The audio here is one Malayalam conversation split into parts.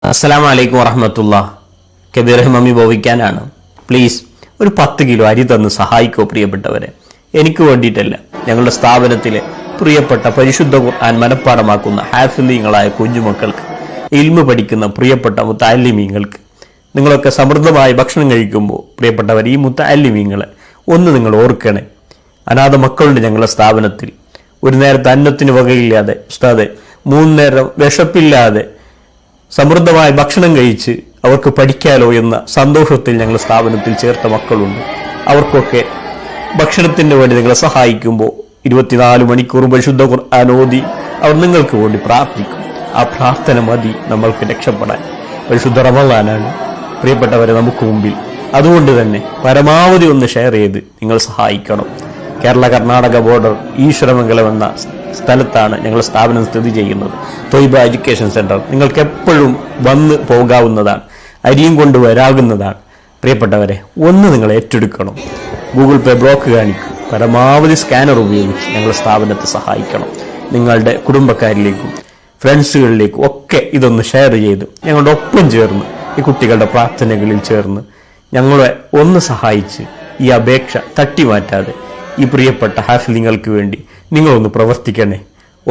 അസ്സലാമു അലൈക്കും വറഹ്മത്തുള്ളാഹ്. കബീർ മമ്മി ഭവിക്കാനാണ്. പ്ലീസ് ഒരു 10 കിലോ അരി തന്ന് സഹായിക്കോ പ്രിയപ്പെട്ടവരെ. എനിക്ക് വേണ്ടിയിട്ടല്ല, ഞങ്ങളുടെ സ്ഥാപനത്തിലെ പ്രിയപ്പെട്ട പരിശുദ്ധ ഖുർആൻ മനഃപ്പാഠമാക്കുന്ന ഹാഫിളീങ്ങളായ കുഞ്ഞുമക്കൾക്ക്, ഇൽമു പഠിക്കുന്ന പ്രിയപ്പെട്ട മുത്തഅല്ലിമീങ്ങൾക്ക്, നിങ്ങളൊക്കെ സമൃദ്ധമായി ഭക്ഷണം കഴിക്കുമ്പോൾ പ്രിയപ്പെട്ടവർ ഈ മുത്തഅല്ലിമീങ്ങളെ ഒന്ന് നിങ്ങൾ ഓർക്കണേ. അനാഥ മക്കളുണ്ട് ഞങ്ങളുടെ സ്ഥാപനത്തിൽ. ഒരു നേരത്തെ അന്നത്തിന് വകയില്ലാതെ ഉസ്താദെ 3 നേരം വിശപ്പില്ലാതെ സമൃദ്ധമായ ഭക്ഷണം കഴിച്ച് അവർക്ക് പഠിക്കാലോ എന്ന സന്തോഷത്തിൽ ഞങ്ങൾ സ്ഥാപനത്തിൽ ചേർത്ത മക്കളുണ്ട്. അവർക്കൊക്കെ ഭക്ഷണത്തിന് വേണ്ടി നിങ്ങളെ സഹായിക്കുമ്പോൾ 24 മണിക്കൂർ പരിശുദ്ധ ഖുർആൻ ഓതി അവർ നിങ്ങൾക്ക് വേണ്ടി പ്രാർത്ഥിക്കും. ആ പ്രാർത്ഥന മതി നമ്മൾക്ക് രക്ഷപ്പെടാൻ. പരിശുദ്ധ റമളാനാണ് പ്രിയപ്പെട്ടവരെ നമുക്ക് മുമ്പിൽ. അതുകൊണ്ട് തന്നെ പരമാവധി ഒന്ന് ഷെയർ ചെയ്ത് നിങ്ങൾ സഹായിക്കണം. കേരള കർണാടക ബോർഡർ ഈശ്വരമംഗലം എന്ന സ്ഥലത്താണ് ഞങ്ങളുടെ സ്ഥാപനം സ്ഥിതി ചെയ്യുന്നത്. തൊയ്ബ എഡ്യൂക്കേഷൻ സെന്റർ നിങ്ങൾക്ക് എപ്പോഴും വന്ന് പോകാവുന്നതാണ്, അരിയും കൊണ്ട് വരാകുന്നതാണ്. പ്രിയപ്പെട്ടവരെ ഒന്ന് നിങ്ങൾ ഏറ്റെടുക്കണം. ഗൂഗിൾ പേ ബ്ലോക്ക് കാണിക്കും. പരമാവധി സ്കാനർ ഉപയോഗിച്ച് ഞങ്ങളുടെ സ്ഥാപനത്തെ സഹായിക്കണം. നിങ്ങളുടെ കുടുംബക്കാരിലേക്കും ഫ്രണ്ട്സുകളിലേക്കും ഒക്കെ ഇതൊന്ന് ഷെയർ ചെയ്ത് ഞങ്ങളുടെ ഒപ്പം ചേർന്ന് ഈ കുട്ടികളുടെ പ്രാർത്ഥനകളിൽ ചേർന്ന് ഞങ്ങളെ ഒന്ന് സഹായിച്ച് ഈ അപേക്ഷ തട്ടിമാറ്റാതെ ഈ പ്രിയപ്പെട്ട ഹാഫിളിങ്ങൾക്ക് വേണ്ടി നിങ്ങളൊന്ന് പ്രവർത്തിക്കണേ,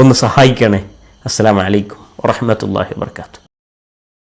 ഒന്ന് സഹായിക്കണേ. അസ്സലാമു അലൈക്കും വറഹ്മത്തുള്ളാഹി വബറകാതുഹു.